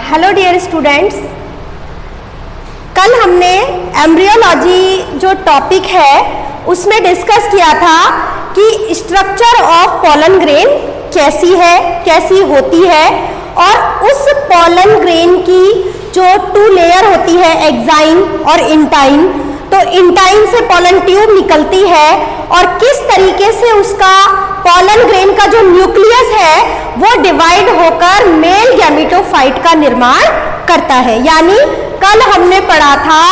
Hello dear students, कल हमने embryology जो टॉपिक है उसमें डिस्कस किया था कि स्ट्रक्चर ऑफ पोलन ग्रेन कैसी है, कैसी होती है, और उस पोलन ग्रेन की जो टू लेयर होती है, एक्साइन और इंटाइन, तो इंटाइन से पोलन ट्यूब निकलती है और किस तरीके से उसका पोलन ग्रेन का जो न्यूक्लियस है वो डिवाइड होकर मेल गैमेटोफाइट का निर्माण करता है। यानी कल हमने पढ़ा था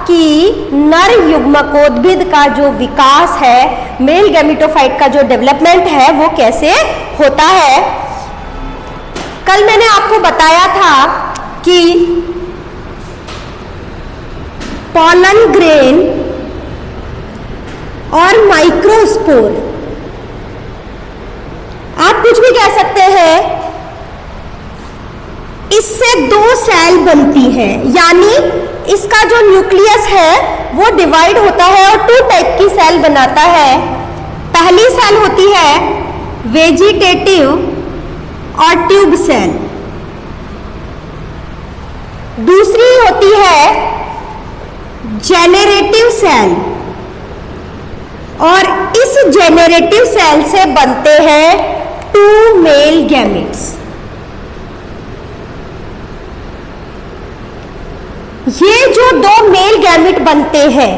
कि नर युग्मकोद्भिद का जो विकास है, मेल गैमेटोफाइट का जो डेवलपमेंट है वो कैसे होता है। कल मैंने आपको बताया था कि पोलन ग्रेन और माइक्रोस्पोर, आप कुछ भी कह सकते हैं, इससे दो सेल बनती है। यानी इसका जो न्यूक्लियस है वो डिवाइड होता है और टू टाइप की सेल बनाता है। पहली सेल होती है वेजिटेटिव और ट्यूब सेल, दूसरी होती है जेनेरेटिव सेल, और इस जेनेरेटिव सेल से बनते हैं टू मेल गैमेट्स। ये जो दो मेल गैमेट बनते हैं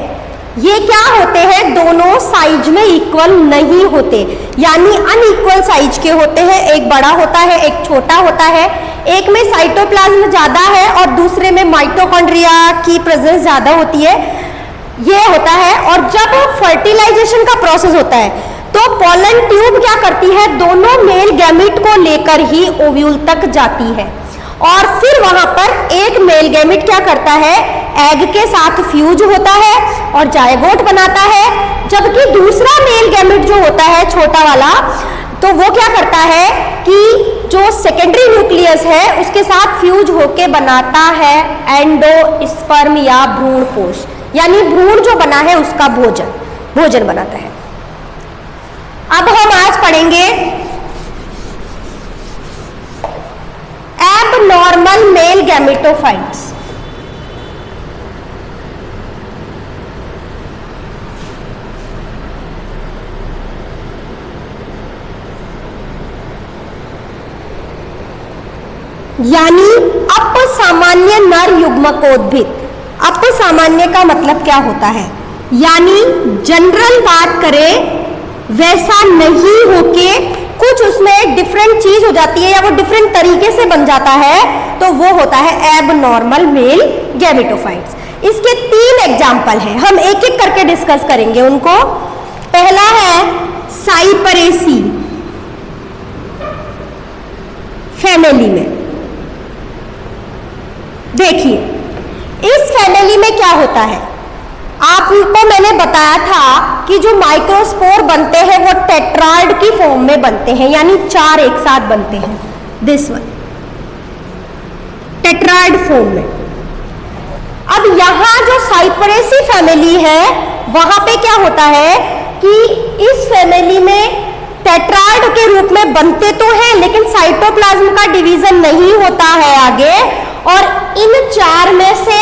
ये क्या होते हैं, दोनों साइज में इक्वल नहीं होते, यानी अनइक्वल साइज के होते हैं। एक बड़ा होता है, एक छोटा होता है, एक में साइटोप्लाज्म ज्यादा है और दूसरे में माइटोकॉन्ड्रिया की प्रेजेंस ज्यादा होती है, ये होता है। और जब फर्टिलाइजेशन का प्रोसेस होता है तो पोलन ट्यूब क्या करती है, दोनों मेल गैमेट को लेकर ही ओव्यूल तक जाती है और फिर वहां पर एक मेल गैमेट क्या करता है, एग के साथ फ्यूज होता है और जायगोट बनाता है, जबकि दूसरा मेल गैमेट जो होता है छोटा वाला, तो वो क्या करता है कि जो सेकेंडरी न्यूक्लियस है उसके साथ फ्यूज होके बनाता है एंडोस्पर्म या भ्रूण कोश, यानी भ्रूण जो बना है उसका भोजन बनाता है। अब हम आज पढ़ेंगे एबनॉर्मल मेल गैमेटोफाइट्स। यानी अपसामान्य नर युग्मकोद्भिद। अपसामान्य का मतलब क्या होता है, यानी जनरल बात करें वैसा नहीं होके कुछ उसमें डिफरेंट चीज हो जाती है या वो डिफरेंट तरीके से बन जाता है, तो वो होता है एबनॉर्मल मेल गैमेटोफाइट्स। इसके तीन एग्जाम्पल हैं, हम एक एक करके डिस्कस करेंगे उनको। पहला है साइपरेसी फैमिली में। देखिए इस फैमिली में क्या होता है, आपको मैंने बताया था कि जो माइक्रोस्पोर बनते हैं वो टेट्राइड की फॉर्म में बनते हैं, यानी चार एक साथ बनते हैं, दिस वन टेट्राइड फॉर्म में। अब यहां जो साइपरेसी फैमिली है वहां पे क्या होता है कि इस फैमिली में टेट्राइड के रूप में बनते तो हैं लेकिन साइटोप्लाज्म का डिवीजन नहीं होता है आगे, और इन चार में से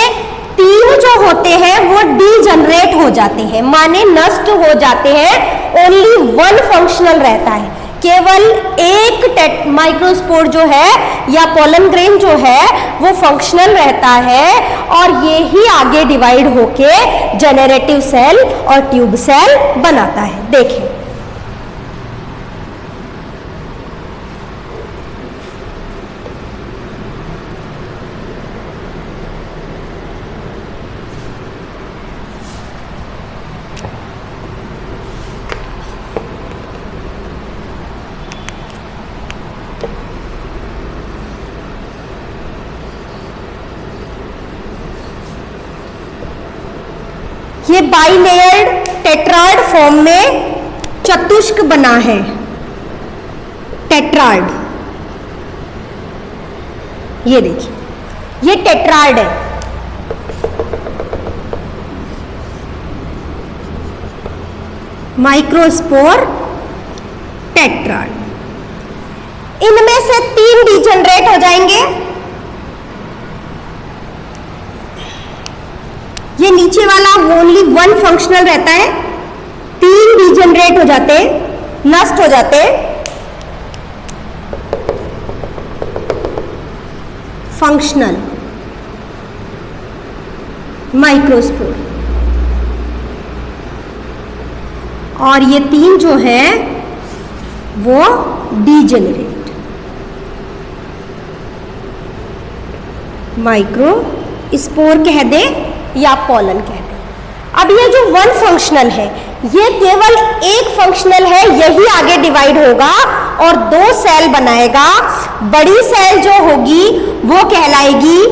तीन जो होते हैं वो डीजनरेट हो जाते हैं, माने नष्ट हो जाते हैं। ओनली वन फंक्शनल रहता है, केवल एक माइक्रोस्पोर जो है या पोलन ग्रेन जो है वो फंक्शनल रहता है, और ये ही आगे डिवाइड होके जेनेरेटिव सेल और ट्यूब सेल बनाता है। देखें ये बाइलेयर्ड टेट्राइड फॉर्म में चतुष्क बना है, टेट्राइड। ये देखिए ये टेट्राइड है, माइक्रोस्पोर टेट्राइड। इनमें से तीन डीजनरेट हो जाएंगे ये नीचे वाला ओनली वन फंक्शनल रहता है, 3 डिजेनरेट हो जाते, नष्ट हो जाते। फंक्शनल माइक्रोस्पोर, और ये 3 जो है वो डीजेनरेट माइक्रो स्पोर कह दे या पॉलन कह दे। अब ये जो वन फंक्शनल है ये केवल एक फंक्शनल है, यही आगे डिवाइड होगा और 2 सेल बनाएगा। बड़ी सेल जो होगी वो कहलाएगी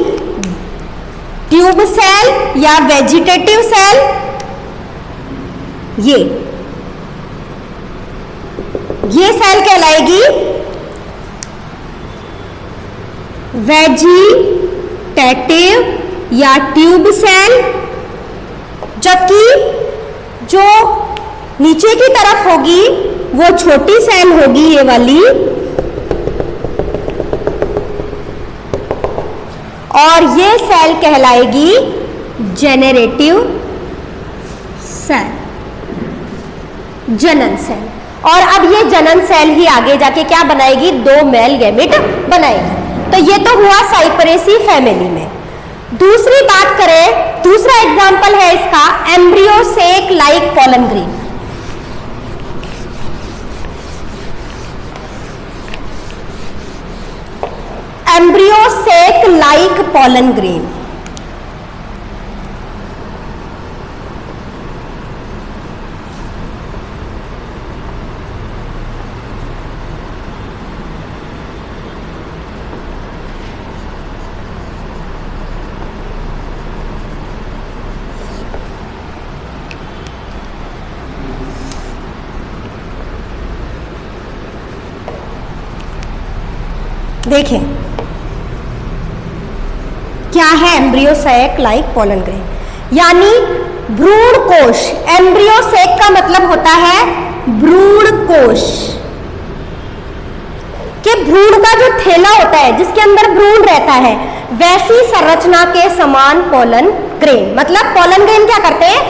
ट्यूब सेल या वेजिटेटिव सेल। ये सेल कहलाएगी वेजिटेटिव या ट्यूब सेल, जबकि जो नीचे की तरफ होगी वो छोटी सेल होगी, ये वाली, और ये सेल कहलाएगी जेनरेटिव सेल, जनन सेल। और अब ये जनन सेल ही आगे जाके क्या बनाएगी, 2 मेल गैमेट बनाएगी। तो ये तो हुआ साइपरेसी फैमिली में। दूसरी बात करें, दूसरा एग्जांपल है इसका embryo sac like pollen grain. Embryo sac like pollen grain. देखें क्या है embryo sac like pollen grain, यानी भ्रूण कोश। एम्ब्रियो सैक का मतलब होता है भ्रूण कोश के भ्रूण का जो थैला होता है जिसके अंदर भ्रूण रहता है, वैसी संरचना के समान पॉलन ग्रेन। मतलब पॉलन ग्रेन क्या करते हैं,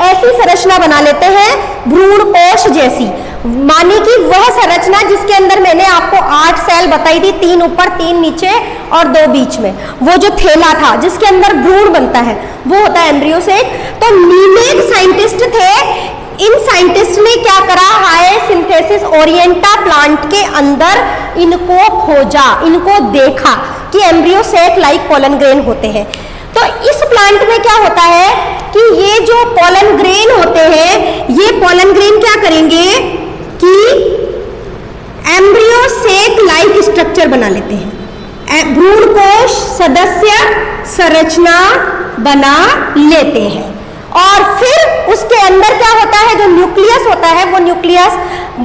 ऐसी संरचना बना लेते हैं भ्रूण कोश जैसी, माने कि वह संरचना जिसके अंदर मैंने आपको 8 सेल बताई थी, 3 ऊपर 3 नीचे और 2 बीच में, वो जो थैला था जिसके अंदर भ्रूण बनता है वो होता है एम्ब्रियो सेक। तो नीमेग साइंटिस्ट थे, इन साइंटिस्ट ने क्या करा, हाई सिंथेसिस ओरिएंटा प्लांट के अंदर इनको खोजा, इनको देखा कि embryo sac like pollen grain होते हैं। तो इस प्लांट में क्या होता है कि ये जो पॉलन ग्रेन होते हैं, ये पॉलन ग्रेन क्या करेंगे कि एम्ब्रियो सेक लाइक स्ट्रक्चर बना लेते हैं, भ्रूण कोश सदस्य संरचना बना लेते हैं। और फिर उसके अंदर क्या होता है, जो न्यूक्लियस होता है वो न्यूक्लियस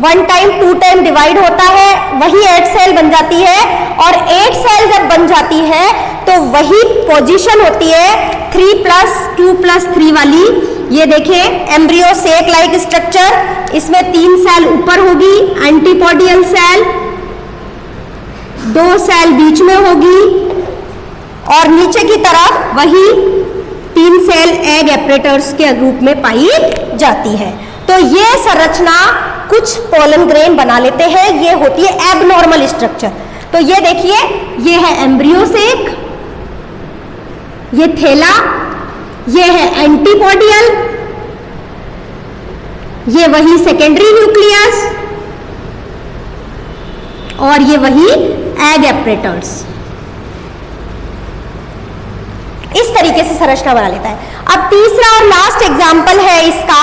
1 टाइम 2 टाइम डिवाइड होता है, वही 8 सेल बन जाती है। और 8 सेल जब बन जाती है तो वही पोजीशन होती है 3+2+3 वाली। ये देखिए एम्ब्रियो सेक लाइक स्ट्रक्चर, इसमें 3 सेल ऊपर होगी एंटीपोडियल सेल, 2 सेल बीच में होगी और नीचे की तरफ वही 3 सेल एग एपरेटर्स के रूप में पाई जाती है। तो ये संरचना कुछ पॉलन ग्रेन बना लेते हैं, ये होती है एबनॉर्मल स्ट्रक्चर। तो ये देखिए ये है एम्ब्रियो सेक, ये थैला, ये है एंटीपोडियल, ये वही सेकेंडरी न्यूक्लियस और ये वही एग एपरेटर्स। इस तरीके से संरचना बना लेता है। अब तीसरा और लास्ट एग्जाम्पल है इसका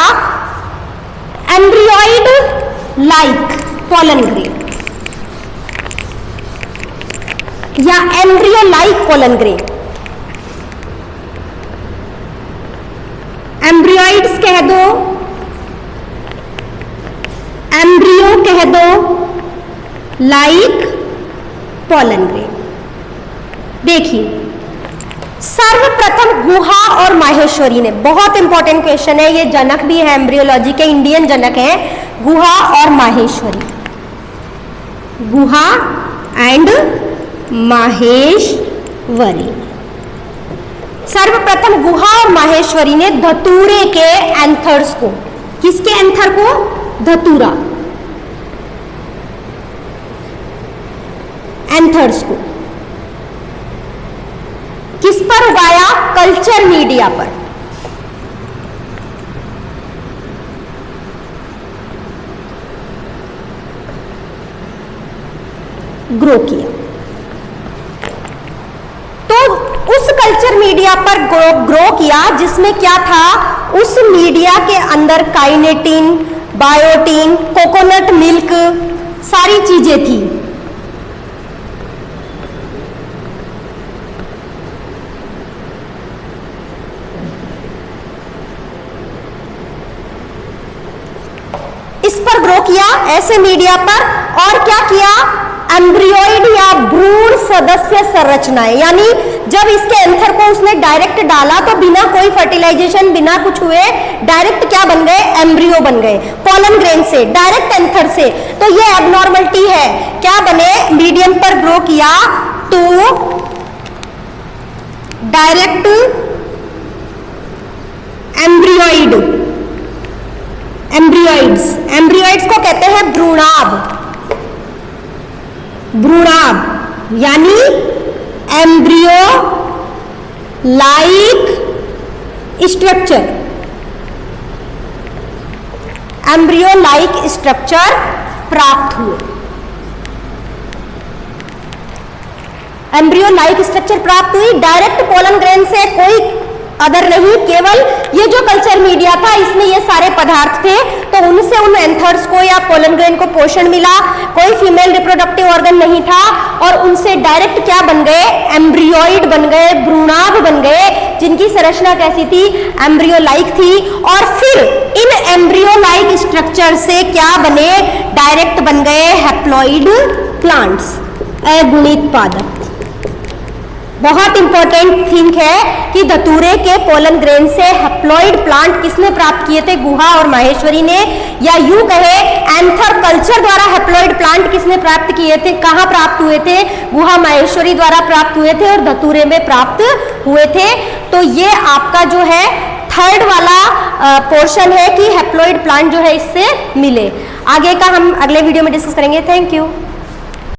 एम्ब्रियोइड लाइक पॉलन ग्रेन या embryo like pollen grain. Embryoids कह दो, एम्ब्रियो कह दो, लाइक पॉलन ग्रेन। देखिए सर्वप्रथम गुहा और माहेश्वरी ने, बहुत इंपॉर्टेंट क्वेश्चन है ये, जनक भी है एम्ब्रियोलॉजी के, इंडियन जनक है गुहा और माहेश्वरी। गुहा एंड माहेश्वरी, सर्वप्रथम गुहा और माहेश्वरी ने धतूरे के एंथर्स को, किसके एंथर को? धतूरा एंथर्स को किस पर उगाया? कल्चर मीडिया पर। ग्रो किया। तो उस कल्चर मीडिया पर ग्रो किया जिसमें क्या था? उस मीडिया के अंदर काइनेटिन, बायोटिन, कोकोनट मिल्क, सारी चीजें थी। इस पर ग्रो किया, ऐसे मीडिया पर। और क्या किया? एम्ब्रियोइड या भ्रूण सदस्य संरचनाएं, यानी जब इसके एंथर को उसने डायरेक्ट डाला तो बिना कोई फर्टिलाइजेशन, बिना कुछ हुए डायरेक्ट क्या बन गए? एम्ब्रियो बन गए, पोलन ग्रेन से, डायरेक्ट एंथर से। तो ये एबनॉर्मलिटी है। क्या बने? मीडियम पर ग्रो किया तो डायरेक्ट एम्ब्रियोइड, एम्ब्रियोइड्स को कहते हैं भ्रूणाभ। भ्रूणाभ यानी embryo like structure, embryo like structure प्राप्त हुए। एम्ब्रियो लाइक स्ट्रक्चर प्राप्त हुई डायरेक्ट पोलन ग्रेन से, कोई अदर नहीं, केवल ये जो कल्चर मीडिया था इसमें ये सारे पदार्थ थे। तो उनसे उन एंथर्स को या पोलन ग्रेन को पोषण मिला, कोई फीमेल रिप्रोडक्टिव ऑर्गन नहीं था, और उनसे डायरेक्ट क्या बन गए? एम्ब्रियोइड बन गए, भ्रूणाभ बन गए, जिनकी संरचना कैसी थी? एम्ब्रियो लाइक थी। और फिर इन एम्ब्रियो लाइक स्ट्रक्चर से क्या बने? डायरेक्ट बन गए हैप्लॉइड प्लांट्स, अगुणित पादप। बहुत इंपॉर्टेंट थिंग है कि धतूरे के पोलन ग्रेन से हैप्लॉइड प्लांट किसने प्राप्त किए थे? गुहा और माहेश्वरी ने। या यूं कहे एंथर कल्चर द्वारा हैप्लॉइड प्लांट किसने प्राप्त किए थे? कहां प्राप्त हुए थे? गुहा माहेश्वरी द्वारा प्राप्त हुए थे और धतूरे में प्राप्त हुए थे। तो ये आपका जो है थर्ड वाला पोर्शन है कि हैप्लॉइड प्लांट जो है इससे मिले। आगे का हम अगले वीडियो में डिस्कस करेंगे। Thank you.